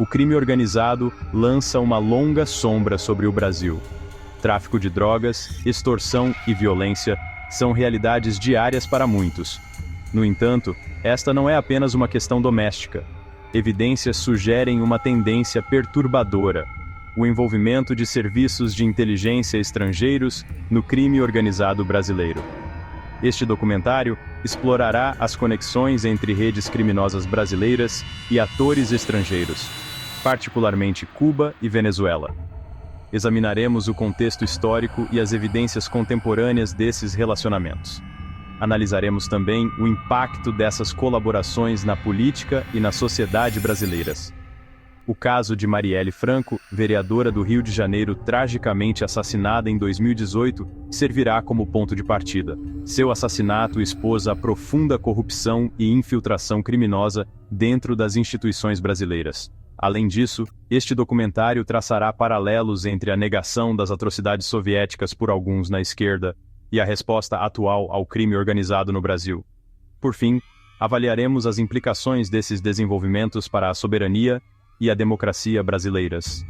o crime organizado lança uma longa sombra sobre o Brasil. Tráfico de drogas, extorsão e violência são realidades diárias para muitos. No entanto, esta não é apenas uma questão doméstica. Evidências sugerem uma tendência perturbadora: o envolvimento de serviços de inteligência estrangeiros no crime organizado brasileiro. Este documentário explorará as conexões entre redes criminosas brasileiras e atores estrangeiros, particularmente Cuba e Venezuela. Examinaremos o contexto histórico e as evidências contemporâneas desses relacionamentos. Analisaremos também o impacto dessas colaborações na política e na sociedade brasileiras. O caso de Marielle Franco, vereadora do Rio de Janeiro tragicamente assassinada em 2018, servirá como ponto de partida. Seu assassinato expôs a profunda corrupção e infiltração criminosa dentro das instituições brasileiras. Além disso, este documentário traçará paralelos entre a negação das atrocidades soviéticas por alguns na esquerda e a resposta atual ao crime organizado no Brasil. Por fim, avaliaremos as implicações desses desenvolvimentos para a soberania e a democracia brasileiras.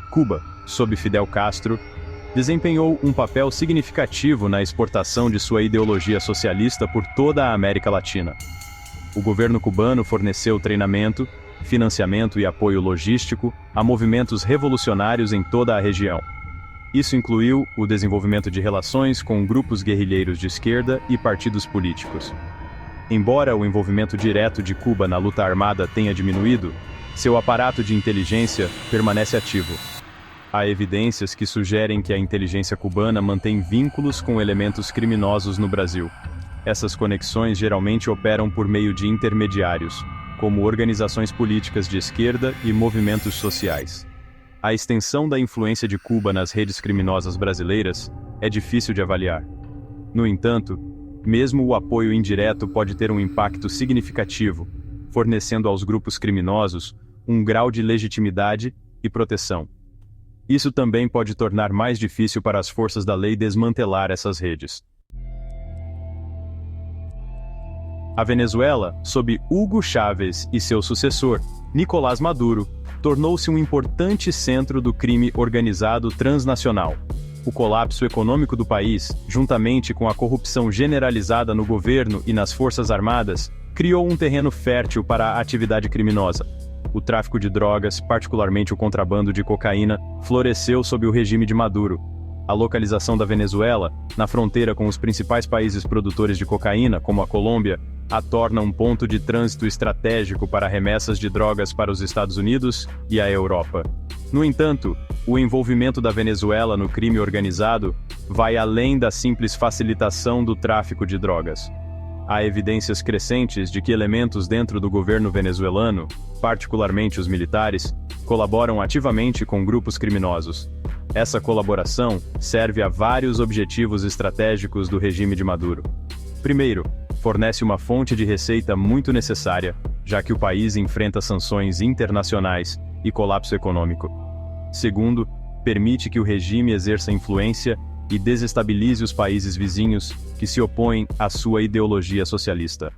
Cuba, sob Fidel Castro, desempenhou um papel significativo na exportação de sua ideologia socialista por toda a América Latina. O governo cubano forneceu treinamento, financiamento e apoio logístico a movimentos revolucionários em toda a região. Isso incluiu o desenvolvimento de relações com grupos guerrilheiros de esquerda e partidos políticos. Embora o envolvimento direto de Cuba na luta armada tenha diminuído, seu aparato de inteligência permanece ativo. Há evidências que sugerem que a inteligência cubana mantém vínculos com elementos criminosos no Brasil. Essas conexões geralmente operam por meio de intermediários, como organizações políticas de esquerda e movimentos sociais. A extensão da influência de Cuba nas redes criminosas brasileiras é difícil de avaliar. No entanto, mesmo o apoio indireto pode ter um impacto significativo, fornecendo aos grupos criminosos um grau de legitimidade e proteção. Isso também pode tornar mais difícil para as forças da lei desmantelar essas redes. A Venezuela, sob Hugo Chávez e seu sucessor, Nicolás Maduro, tornou-se um importante centro do crime organizado transnacional. O colapso econômico do país, juntamente com a corrupção generalizada no governo e nas forças armadas, criou um terreno fértil para a atividade criminosa. O tráfico de drogas, particularmente o contrabando de cocaína, floresceu sob o regime de Maduro. A localização da Venezuela, na fronteira com os principais países produtores de cocaína, como a Colômbia, a torna um ponto de trânsito estratégico para remessas de drogas para os Estados Unidos e a Europa. No entanto, o envolvimento da Venezuela no crime organizado vai além da simples facilitação do tráfico de drogas. Há evidências crescentes de que elementos dentro do governo venezuelano, particularmente os militares, colaboram ativamente com grupos criminosos. Essa colaboração serve a vários objetivos estratégicos do regime de Maduro. Primeiro, fornece uma fonte de receita muito necessária, já que o país enfrenta sanções internacionais e colapso econômico. Segundo, permite que o regime exerça influência e desestabilize os países vizinhos que se opõem à sua ideologia socialista.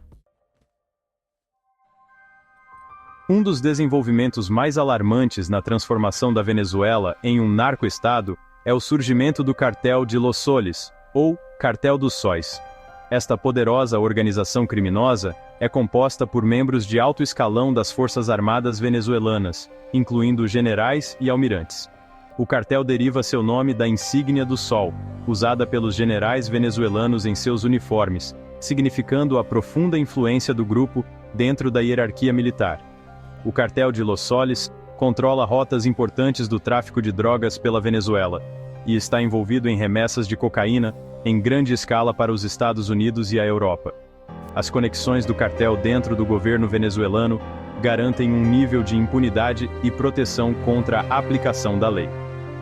Um dos desenvolvimentos mais alarmantes na transformação da Venezuela em um narco-estado é o surgimento do Cartel de Los Soles, ou Cartel dos Sóis. Esta poderosa organização criminosa é composta por membros de alto escalão das Forças Armadas venezuelanas, incluindo generais e almirantes. O cartel deriva seu nome da insígnia do sol, usada pelos generais venezuelanos em seus uniformes, significando a profunda influência do grupo dentro da hierarquia militar. O Cartel de Los Soles controla rotas importantes do tráfico de drogas pela Venezuela, e está envolvido em remessas de cocaína em grande escala para os Estados Unidos e a Europa. As conexões do cartel dentro do governo venezuelano garantem um nível de impunidade e proteção contra a aplicação da lei.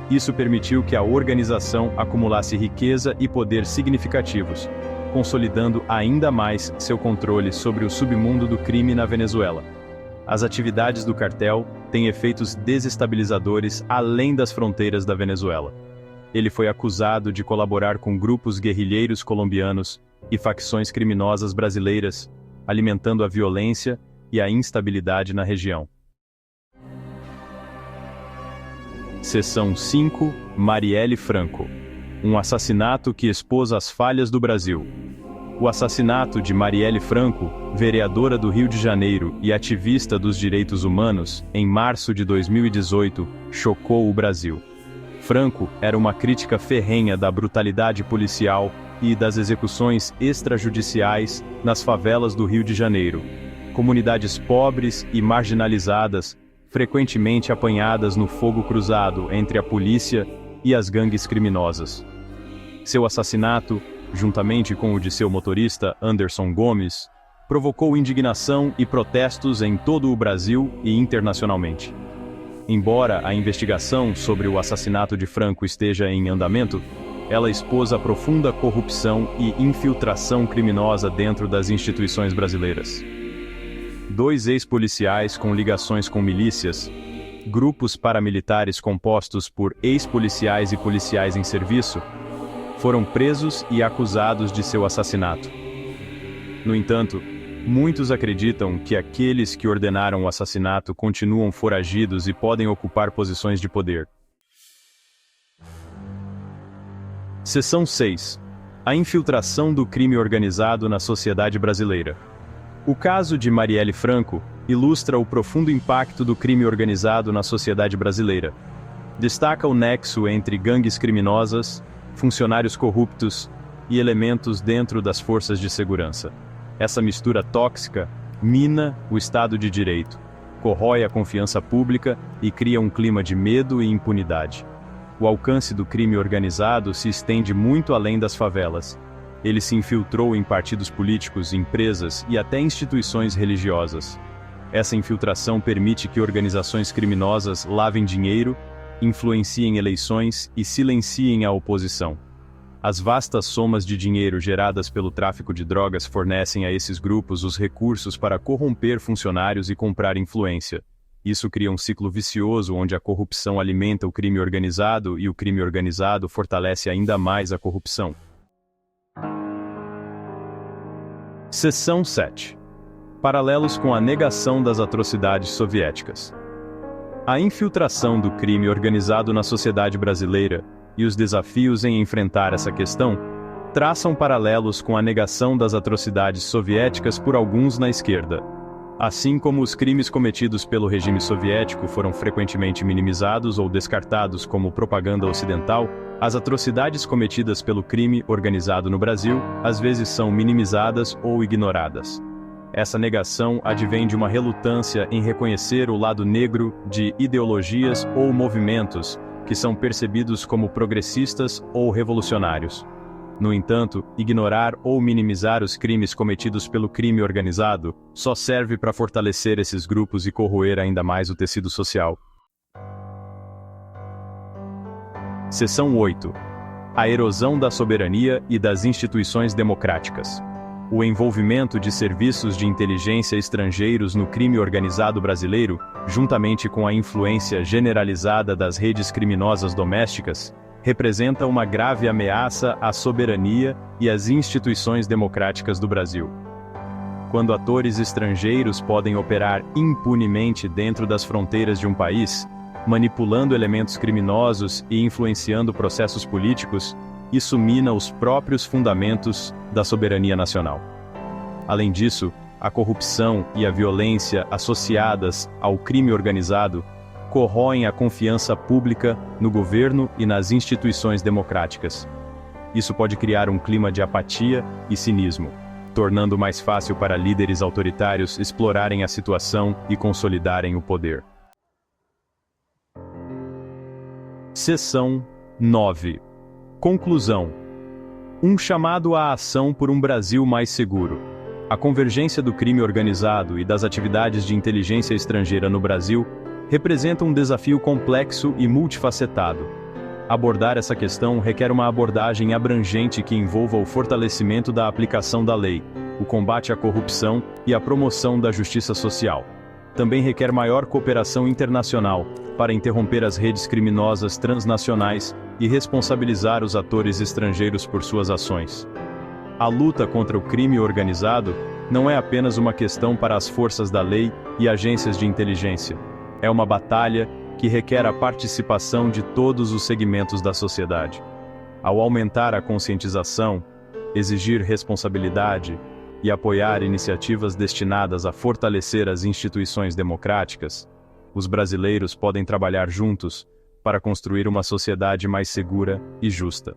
Isso permitiu que a organização acumulasse riqueza e poder significativos, consolidando ainda mais seu controle sobre o submundo do crime na Venezuela. As atividades do cartel têm efeitos desestabilizadores além das fronteiras da Venezuela. Ele foi acusado de colaborar com grupos guerrilheiros colombianos e facções criminosas brasileiras, alimentando a violência e a instabilidade na região. Seção 5. Marielle Franco. Um assassinato que expôs as falhas do Brasil. O assassinato de Marielle Franco, vereadora do Rio de Janeiro e ativista dos direitos humanos, em março de 2018, chocou o Brasil. Franco era uma crítica ferrenha da brutalidade policial e das execuções extrajudiciais nas favelas do Rio de Janeiro. Comunidades pobres e marginalizadas, frequentemente apanhadas no fogo cruzado entre a polícia e as gangues criminosas. Seu assassinato, juntamente com o de seu motorista Anderson Gomes, provocou indignação e protestos em todo o Brasil e internacionalmente. Embora a investigação sobre o assassinato de Franco esteja em andamento, ela expôs a profunda corrupção e infiltração criminosa dentro das instituições brasileiras. 2 ex-policiais com ligações com milícias, grupos paramilitares compostos por ex-policiais e policiais em serviço, foram presos e acusados de seu assassinato. No entanto, muitos acreditam que aqueles que ordenaram o assassinato continuam foragidos e podem ocupar posições de poder. Seção 6. A infiltração do crime organizado na sociedade brasileira. O caso de Marielle Franco ilustra o profundo impacto do crime organizado na sociedade brasileira. Destaca o nexo entre gangues criminosas, funcionários corruptos e elementos dentro das forças de segurança. Essa mistura tóxica mina o Estado de Direito, corrói a confiança pública e cria um clima de medo e impunidade. O alcance do crime organizado se estende muito além das favelas. Ele se infiltrou em partidos políticos, empresas e até instituições religiosas. Essa infiltração permite que organizações criminosas lavem dinheiro, influenciem eleições e silenciem a oposição. As vastas somas de dinheiro geradas pelo tráfico de drogas fornecem a esses grupos os recursos para corromper funcionários e comprar influência. Isso cria um ciclo vicioso onde a corrupção alimenta o crime organizado e o crime organizado fortalece ainda mais a corrupção. Seção 7. Paralelos com a negação das atrocidades soviéticas. A infiltração do crime organizado na sociedade brasileira e os desafios em enfrentar essa questão traçam paralelos com a negação das atrocidades soviéticas por alguns na esquerda. Assim como os crimes cometidos pelo regime soviético foram frequentemente minimizados ou descartados como propaganda ocidental, as atrocidades cometidas pelo crime organizado no Brasil às vezes são minimizadas ou ignoradas. Essa negação advém de uma relutância em reconhecer o lado negro de ideologias ou movimentos que são percebidos como progressistas ou revolucionários. No entanto, ignorar ou minimizar os crimes cometidos pelo crime organizado só serve para fortalecer esses grupos e corroer ainda mais o tecido social. Seção 8. A erosão da soberania e das instituições democráticas. O envolvimento de serviços de inteligência estrangeiros no crime organizado brasileiro, juntamente com a influência generalizada das redes criminosas domésticas, representa uma grave ameaça à soberania e às instituições democráticas do Brasil. Quando atores estrangeiros podem operar impunemente dentro das fronteiras de um país, manipulando elementos criminosos e influenciando processos políticos, isso mina os próprios fundamentos da soberania nacional. Além disso, a corrupção e a violência associadas ao crime organizado corroem a confiança pública no governo e nas instituições democráticas. Isso pode criar um clima de apatia e cinismo, tornando mais fácil para líderes autoritários explorarem a situação e consolidarem o poder. Seção 9. Conclusão. Um chamado à ação por um Brasil mais seguro. A convergência do crime organizado e das atividades de inteligência estrangeira no Brasil representa um desafio complexo e multifacetado. Abordar essa questão requer uma abordagem abrangente que envolva o fortalecimento da aplicação da lei, o combate à corrupção e a promoção da justiça social. Também requer maior cooperação internacional para interromper as redes criminosas transnacionais e responsabilizar os atores estrangeiros por suas ações. A luta contra o crime organizado não é apenas uma questão para as forças da lei e agências de inteligência. É uma batalha que requer a participação de todos os segmentos da sociedade. Ao aumentar a conscientização, exigir responsabilidade e apoiar iniciativas destinadas a fortalecer as instituições democráticas, os brasileiros podem trabalhar juntos para construir uma sociedade mais segura e justa.